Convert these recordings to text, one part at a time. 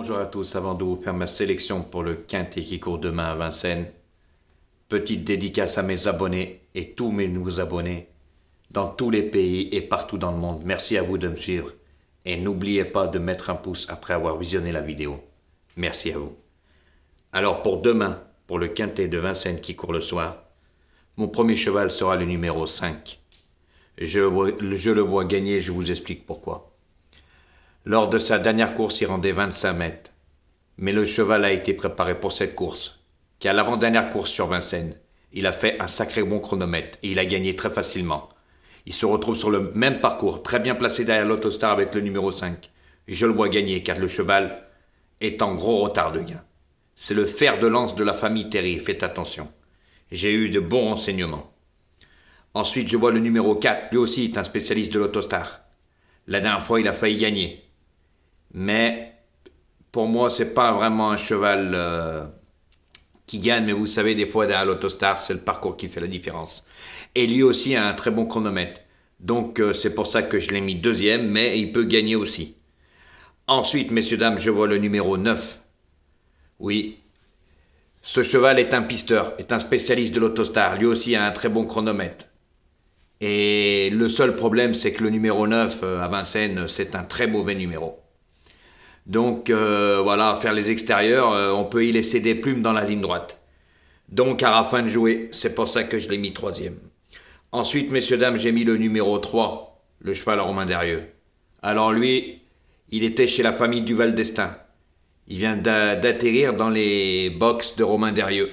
Bonjour à tous, avant de vous faire ma sélection pour le quintet qui court demain à Vincennes, petite dédicace à mes abonnés et tous mes nouveaux abonnés dans tous les pays et partout dans le monde. Merci à vous de me suivre et n'oubliez pas de mettre un pouce après avoir visionné la vidéo. Merci à vous. Alors pour demain, pour le quintet de Vincennes qui court le soir, mon premier cheval sera le numéro 5. Je le vois gagner, je vous explique pourquoi. Lors de sa dernière course, il rendait 25 mètres. Mais le cheval a été préparé pour cette course, car l'avant-dernière course sur Vincennes, il a fait un sacré bon chronomètre et il a gagné très facilement. Il se retrouve sur le même parcours, très bien placé derrière l'Autostar avec le numéro 5. Je le vois gagner car le cheval est en gros retard de gain. C'est le fer de lance de la famille Terry, faites attention. J'ai eu de bons renseignements. Ensuite, je vois le numéro 4, lui aussi est un spécialiste de l'Autostar. La dernière fois, il a failli gagner. Mais pour moi, c'est pas vraiment un cheval qui gagne, mais vous savez, des fois, derrière l'Autostar, c'est le parcours qui fait la différence. Et lui aussi a un très bon chronomètre. Donc, c'est pour ça que je l'ai mis deuxième, mais il peut gagner aussi. Ensuite, messieurs, dames, je vois le numéro 9. Oui, ce cheval est un pisteur, est un spécialiste de l'Autostar. Lui aussi a un très bon chronomètre. Et le seul problème, c'est que le numéro 9 à Vincennes, c'est un très mauvais numéro. Donc voilà, faire les extérieurs, on peut y laisser des plumes dans la ligne droite. Donc à la fin de jouer, c'est pour ça que je l'ai mis troisième. Ensuite, messieurs, dames, j'ai mis le numéro 3, le cheval Romain Derrieux. Alors lui, il était chez la famille Duval d'Estaing. Il vient d'atterrir dans les box de Romain Derrieux.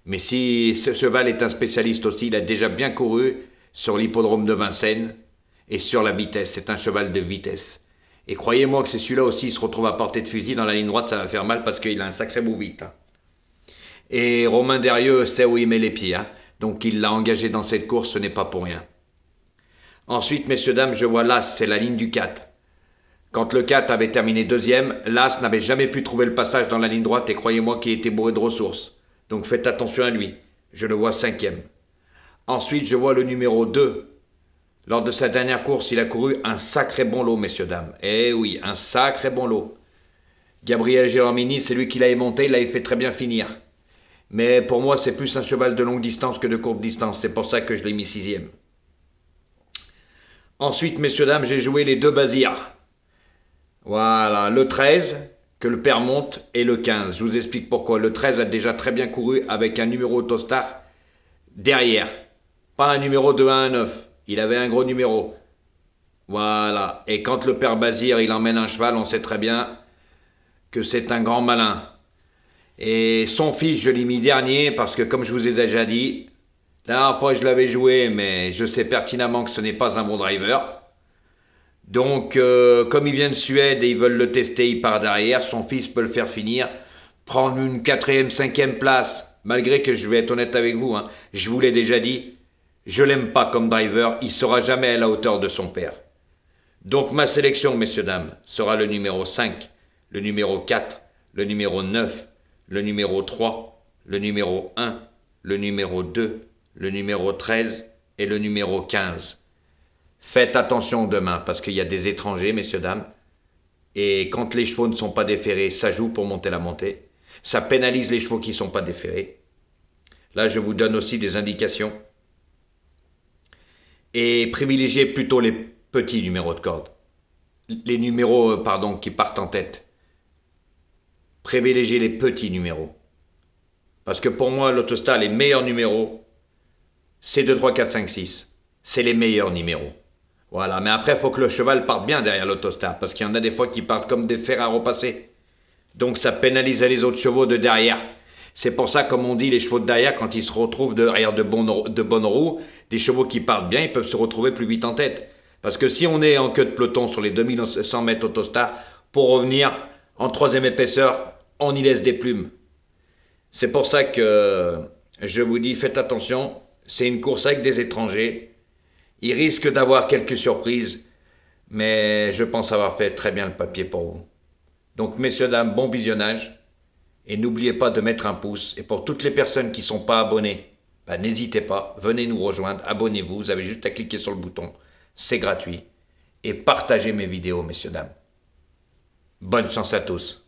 Mais si ce cheval est un spécialiste aussi, il a déjà bien couru sur l'hippodrome de Vincennes et sur la vitesse. C'est un cheval de vitesse. Et croyez-moi que c'est celui-là aussi, il se retrouve à portée de fusil dans la ligne droite, ça va faire mal parce qu'il a un sacré bout vite. Et Romain Derrieux sait où il met les pieds. Donc il l'a engagé dans cette course, ce n'est pas pour rien. Ensuite, messieurs, dames, je vois l'As, c'est la ligne du 4. Quand le 4 avait terminé deuxième, l'As n'avait jamais pu trouver le passage dans la ligne droite et croyez-moi qu'il était bourré de ressources. Donc faites attention à lui. Je le vois cinquième. Ensuite, je vois le numéro 2. Lors de sa dernière course, il a couru un sacré bon lot, messieurs, dames. Eh oui, un sacré bon lot. Gabriel Gélormini, c'est lui qui l'avait monté, il l'avait fait très bien finir. Mais pour moi, c'est plus un cheval de longue distance que de courte distance. C'est pour ça que je l'ai mis sixième. Ensuite, messieurs, dames, j'ai joué les deux Bazirs. Voilà, le 13, que le père monte, et le 15. Je vous explique pourquoi. Le 13 a déjà très bien couru avec un numéro Autostar derrière. Pas un numéro de 1 à 9. Il avait un gros numéro. Voilà. Et quand le père Bazir, il emmène un cheval, on sait très bien que c'est un grand malin. Et son fils, je l'ai mis dernier parce que, comme je vous ai déjà dit, la dernière fois je l'avais joué, mais je sais pertinemment que ce n'est pas un bon driver. Donc, comme il vient de Suède et ils veulent le tester, il part derrière. Son fils peut le faire finir, prendre une quatrième, cinquième place. Malgré que je vais être honnête avec vous, je vous l'ai déjà dit, je l'aime pas comme driver, il sera jamais à la hauteur de son père. Donc ma sélection, messieurs, dames, sera le numéro 5, le numéro 4, le numéro 9, le numéro 3, le numéro 1, le numéro 2, le numéro 13 et le numéro 15. Faites attention demain parce qu'il y a des étrangers, messieurs, dames. Et quand les chevaux ne sont pas déférés, ça joue pour monter la montée. Ça pénalise les chevaux qui ne sont pas déférés. Là, je vous donne aussi des indications. Et privilégiez plutôt les petits numéros de corde. Les numéros, qui partent en tête. Privilégiez les petits numéros. Parce que pour moi, l'Autostar, les meilleurs numéros, c'est 2, 3, 4, 5, 6. C'est les meilleurs numéros. Voilà, mais après, il faut que le cheval parte bien derrière l'Autostar, parce qu'il y en a des fois qui partent comme des fers à repasser. Donc ça pénalise les autres chevaux de derrière. C'est pour ça, comme on dit, les chevaux de derrière, quand ils se retrouvent derrière de bonnes roues, des chevaux qui partent bien, ils peuvent se retrouver plus vite en tête. Parce que si on est en queue de peloton sur les 2100 mètres Autostar, pour revenir en troisième épaisseur, on y laisse des plumes. C'est pour ça que je vous dis, faites attention, c'est une course avec des étrangers. Il risque d'avoir quelques surprises, mais je pense avoir fait très bien le papier pour vous. Donc, messieurs, dames, bon visionnage. Et n'oubliez pas de mettre un pouce. Et pour toutes les personnes qui ne sont pas abonnées, n'hésitez pas, venez nous rejoindre, abonnez-vous. Vous avez juste à cliquer sur le bouton, c'est gratuit. Et partagez mes vidéos, messieurs, dames. Bonne chance à tous.